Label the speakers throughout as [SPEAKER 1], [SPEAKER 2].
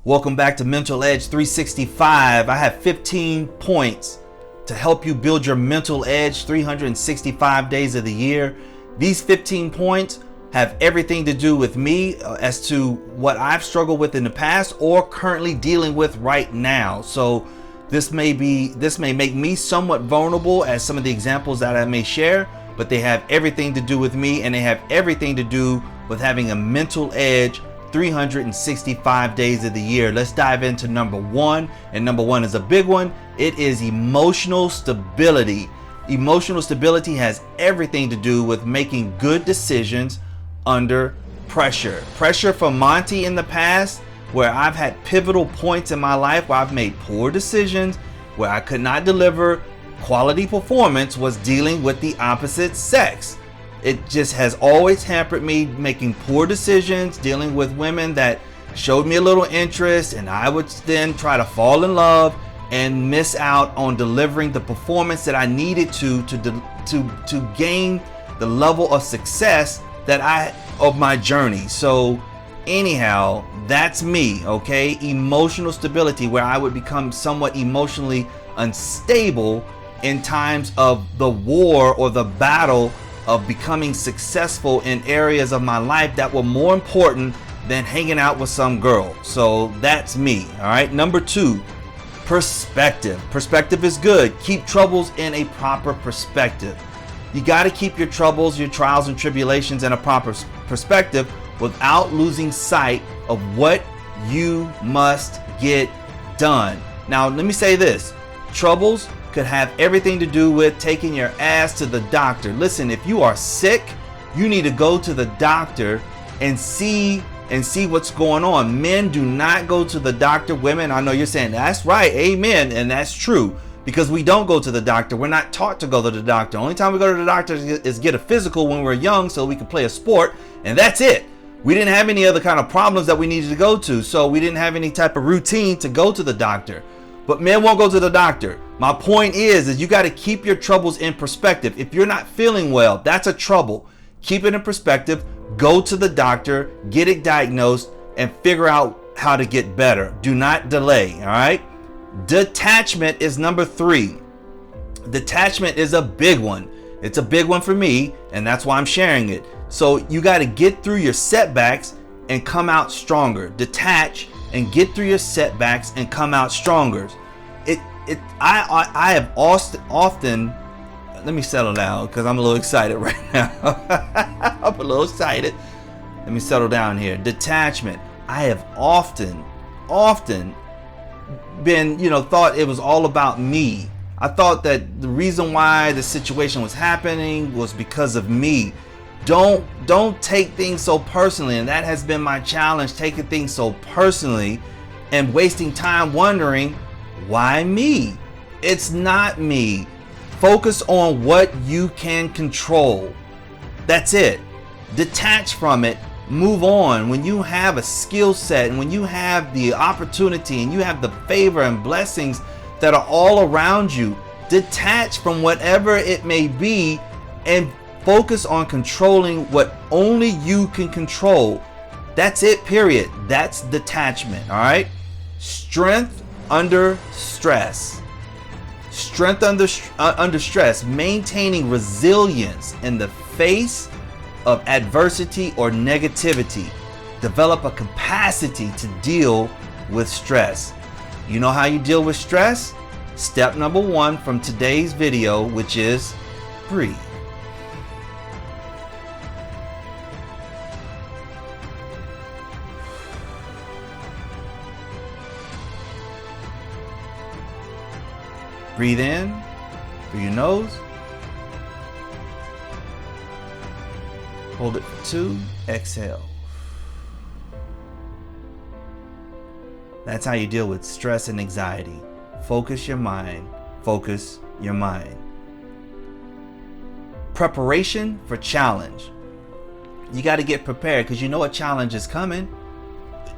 [SPEAKER 1] Welcome back to Mental Edge 365. I have 15 points to help you build your mental edge 365 days of the year. These 15 points have everything to do with me as to what I've struggled with in the past or currently dealing with right now. So this may make me somewhat vulnerable as some of the examples that I may share, but they have everything to do with me, and they have everything to do with having a mental edge 365 days of the year. Let's dive into number one, and number one is a big one. It is emotional stability. Emotional stability has everything to do with making good decisions under pressure. Pressure from Monty in the past, where I've had pivotal points in my life where I've made poor decisions, where I could not deliver quality performance, was dealing with the opposite sex. It just has always hampered me, making poor decisions, dealing with women that showed me a little interest, and I would then try to fall in love and miss out on delivering the performance that I needed to gain the level of success of my journey. So anyhow, that's me, okay? Emotional stability, where I would become somewhat emotionally unstable in times of the war or the battle of becoming successful in areas of my life that were more important than hanging out with some girl. So that's me, all right? Number two, perspective. Perspective is good. Keep troubles in a proper perspective. You got to keep your troubles, your trials and tribulations in a proper perspective without losing sight of what you must get done. Now, let me say this. Troubles could have everything to do with taking your ass to the doctor. Listen, if you are sick, you need to go to the doctor and see what's going on. Men do not go to the doctor. Women, I know you're saying that's right, amen, and that's true, because we don't go to the doctor. We're not taught to go to the doctor. Only time we go to the doctor is get a physical when we're young so we can play a sport, and that's it. We didn't have any other kind of problems that we needed to go to, so we didn't have any type of routine to go to the doctor. But men won't go to the doctor. My point is you got to keep your troubles in perspective. If you're not feeling well, that's a trouble. Keep it in perspective. Go to the doctor, get it diagnosed, and figure out how to get better. Do not delay, all right? Detachment is number three. Detachment is a big one. It's a big one for me, and that's why I'm sharing it. So you got to get through your setbacks and come out stronger. Detach and get through your setbacks and come out stronger. I have often, let me settle down because I'm a little excited right now. I'm a little excited. Let me settle down here. Detachment. I have often been, thought it was all about me. I thought that the reason why the situation was happening was because of me. Don't take things so personally, and that has been my challenge, taking things so personally and wasting time wondering, why me? It's not me. Focus on what you can control. That's it. Detach from it. Move on. When you have a skill set and when you have the opportunity and you have the favor and blessings that are all around you, detach from whatever it may be and focus on controlling what only you can control. That's it, period. That's detachment, all right? Strength under stress. Strength under stress. Maintaining resilience in the face of adversity or negativity. Develop a capacity to deal with stress. You know how you deal with stress? Step number one from today's video, which is breathe. Breathe in through your nose. Hold it for 2. Exhale. That's how you deal with stress and anxiety. Focus your mind. Focus your mind. Preparation for challenge. You got to get prepared because you know a challenge is coming.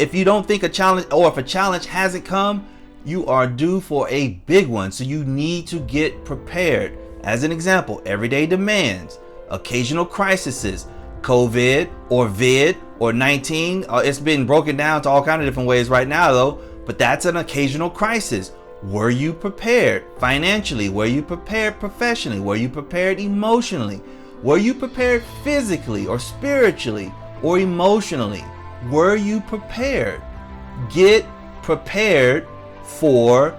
[SPEAKER 1] If you don't think a challenge, or if a challenge hasn't come, you are due for a big one. So you need to get prepared. As an example, everyday demands, occasional crises, COVID or vid or 19. It's been broken down to all kinds of different ways right now though, but that's an occasional crisis. Were you prepared financially? Were you prepared professionally? Were you prepared emotionally? Were you prepared physically or spiritually or emotionally? Were you prepared? Get prepared for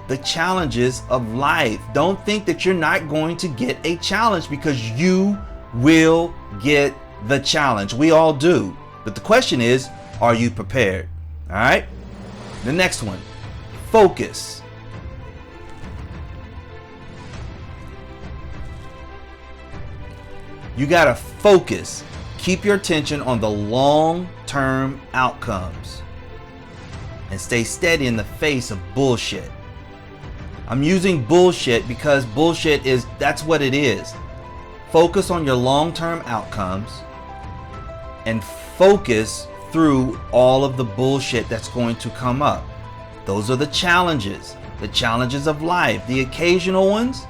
[SPEAKER 1] the challenges of life. Don't think that you're not going to get a challenge, because you will get the challenge. We all do. But the question is, are you prepared? All right. The next one, focus. You got to focus. Keep your attention on the long-term outcomes and stay steady in the face of bullshit. I'm using bullshit because bullshit that's what it is. Focus on your long-term outcomes and focus through all of the bullshit that's going to come up. Those are the challenges of life, the occasional ones,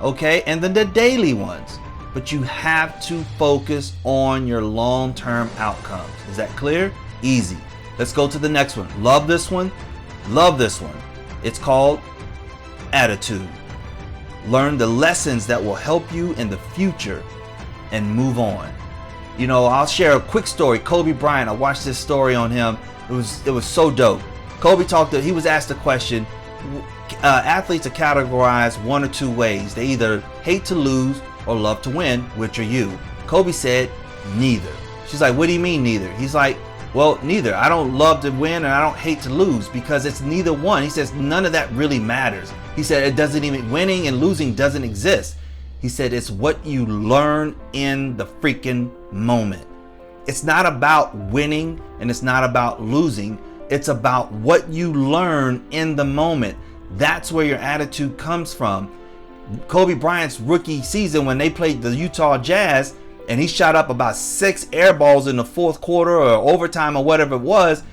[SPEAKER 1] okay, and then the daily ones. But you have to focus on your long-term outcomes. Is that clear? Easy. Let's go to the next one. Love this one. Love this one. It's called attitude. Learn the lessons that will help you in the future and move on. You know, I'll share a quick story. Kobe Bryant, I watched this story on him. It was so dope. Kobe he was asked a question. Athletes are categorized one or two ways. They either hate to lose or love to win. Which are you? Kobe said, neither. She's like, what do you mean neither? He's like, well, neither. I don't love to win and I don't hate to lose, because it's neither one. He says none of that really matters. He said it doesn't even, winning and losing doesn't exist. He said it's what you learn in the freaking moment. It's not about winning and it's not about losing. It's about what you learn in the moment. That's where your attitude comes from. Kobe Bryant's rookie season, when they played the Utah Jazz and he shot up about 6 air balls in the fourth quarter or overtime or whatever it was,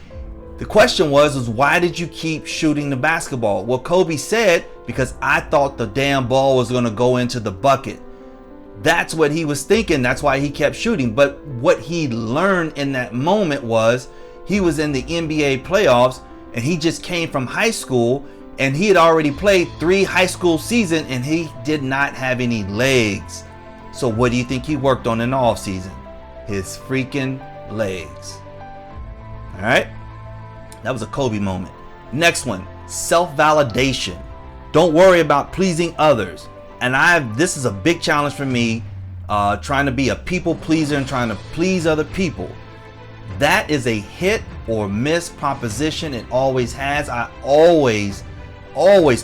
[SPEAKER 1] the question was why did you keep shooting the basketball? Well, Kobe said, because I thought the damn ball was going to go into the bucket. That's what he was thinking. That's why he kept shooting. But what he learned in that moment was he was in the NBA playoffs and he just came from high school and he had already played 3 high school seasons and he did not have any legs. So what do you think he worked on in the off season? His freaking legs. All right. That was a Kobe moment. Next one, self-validation. Don't worry about pleasing others. And this is a big challenge for me, trying to be a people pleaser and trying to please other people. That is a hit or miss proposition. It always has. I always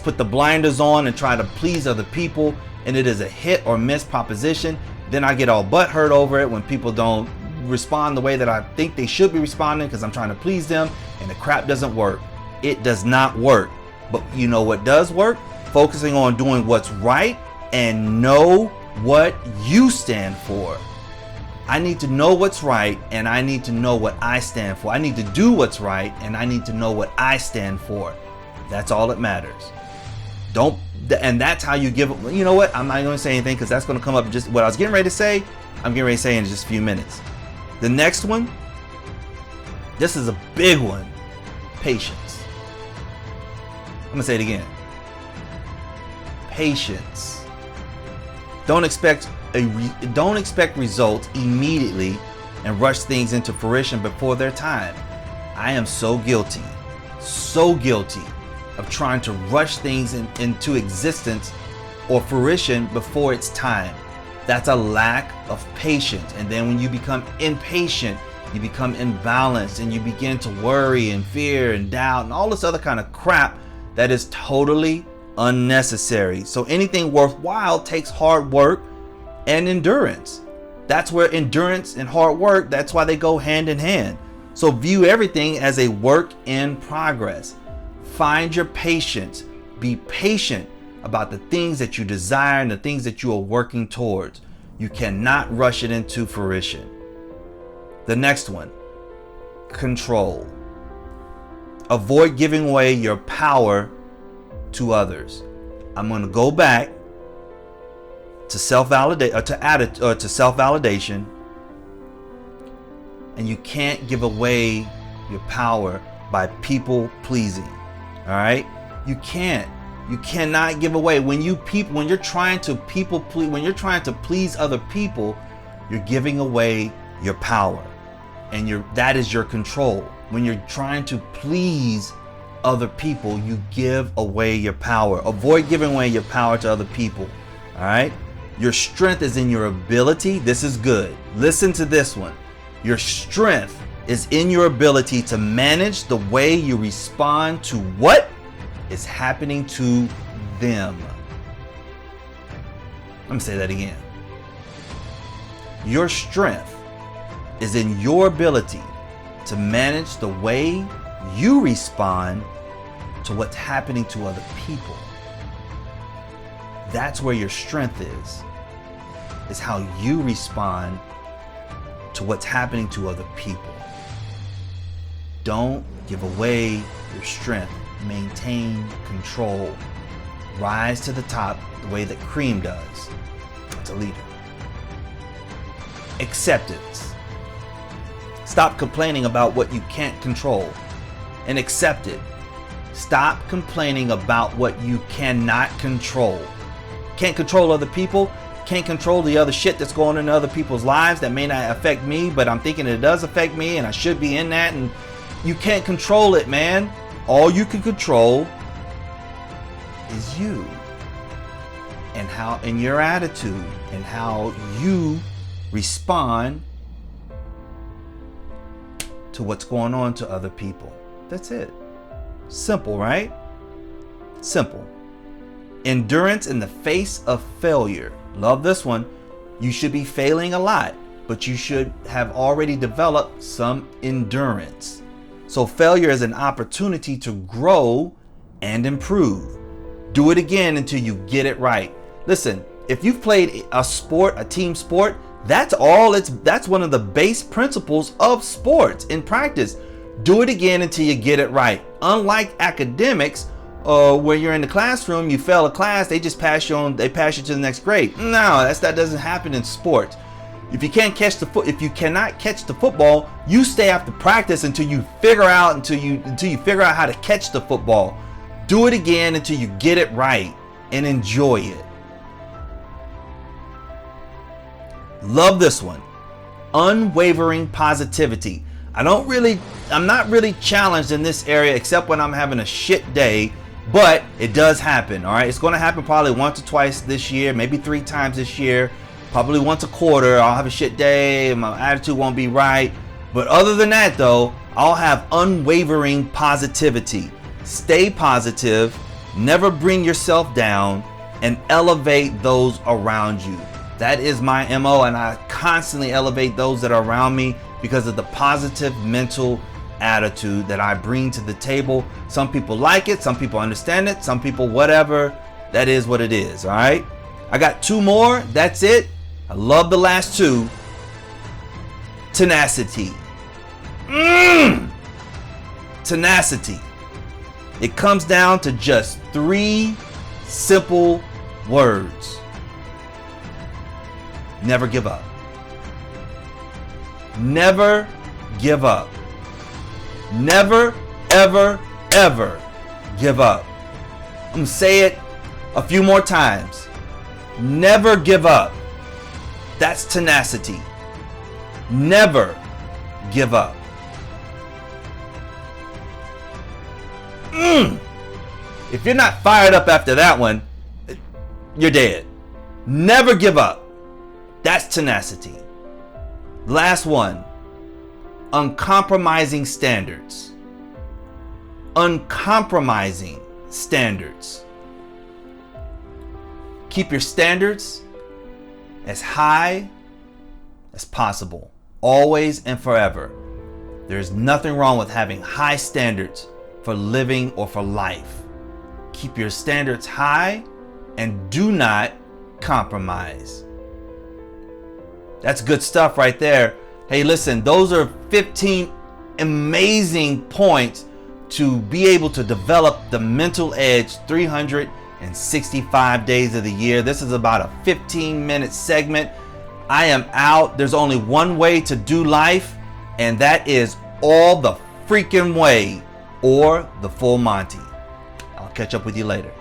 [SPEAKER 1] put the blinders on and try to please other people, and it is a hit or miss proposition. Then I get all butthurt over it when people don't respond the way that I think they should be responding because I'm trying to please them, and the crap doesn't work. It does not work. But you know what does work? Focusing on doing what's right and know what you stand for. I need to know what's right and I need to know what I stand for. I need to do what's right and I need to know what I stand for. That's all that matters. And that's how you give it. You know what? I'm not going to say anything because that's going to come up just what I was getting ready to say. I'm getting ready to say in just a few minutes. The next one, this is a big one. Patience. I'm going to say it again. Patience. Don't expect results immediately and rush things into fruition before their time. I am so guilty of trying to rush things into existence or fruition before it's time. That's a lack of patience. And then when you become impatient, you become imbalanced and you begin to worry and fear and doubt and all this other kind of crap that is totally unnecessary. So anything worthwhile takes hard work and endurance. That's where endurance and hard work, that's why they go hand in hand. So view everything as a work in progress. Find your patience. Be patient about the things that you desire and the things that you are working towards. You cannot rush it into fruition. The next one, control. Avoid giving away your power to others. I'm going to go back to self-validation. And you can't give away your power by people pleasing. All right? You can't. You cannot give away. When you're trying to please other people, you're giving away your power. And that is your control. When you're trying to please other people, you give away your power. Avoid giving away your power to other people. All right? Your strength is in your ability. This is good. Listen to this one. Your strength is in your ability to manage the way you respond to what is happening to them. Let me say that again. Your strength is in your ability to manage the way you respond to what's happening to other people. That's where your strength is how you respond to what's happening to other people. Don't give away your strength. Maintain control. Rise to the top the way that Cream does. It's a leader. Acceptance. Stop complaining about what you can't control and accept it. Stop complaining about what you cannot control. Can't control other people. Can't control the other shit that's going on in other people's lives that may not affect me, but I'm thinking it does affect me and I should be in that. And you can't control it, man. All you can control is you and your attitude and how you respond to what's going on to other people. That's it. Simple, right? Simple. Endurance in the face of failure. Love this one. You should be failing a lot, but you should have already developed some endurance. So failure is an opportunity to grow and improve. Do it again until you get it right. Listen, if you've played a sport, a team sport, that's one of the base principles of sports in practice. Do it again until you get it right. Unlike academics, where you're in the classroom, you fail a class, they just pass you to the next grade. No, that doesn't happen in sports. If you cannot catch the football, you stay after practice until you figure out how to catch the football. Do it again until you get it right and enjoy it. Love this one. Unwavering positivity. I'm not really challenged in this area except when I'm having a shit day, but it does happen. All right. It's going to happen probably once or twice this year, maybe 3 times this year, probably once a quarter. I'll have a shit day and my attitude won't be right. But other than that though, I'll have unwavering positivity. Stay positive, never bring yourself down, and elevate those around you. That is my MO, and I constantly elevate those that are around me because of the positive mental attitude that I bring to the table. Some people like it, some people understand it, some people whatever. That is what it is, all right? I got 2 more. That's it. I love the last 2. Tenacity. Tenacity. It comes down to just 3 simple words. Never give up. Never give up. Never, ever, ever give up. I'm going to say it a few more times. Never give up. That's tenacity. Never give up. If you're not fired up after that one, you're dead. Never give up. That's tenacity. Last one. Uncompromising standards. Uncompromising standards. Keep your standards as high as possible, always and forever. There's nothing wrong with having high standards for living or for life. Keep your standards high and do not compromise. That's good stuff right there. Hey, listen, those are 15 amazing points to be able to develop the mental edge 365 days of the year. This is about a 15-minute segment. I am out. There's only one way to do life, And that is all the freaking way, or the full Monty. I'll catch up with you later.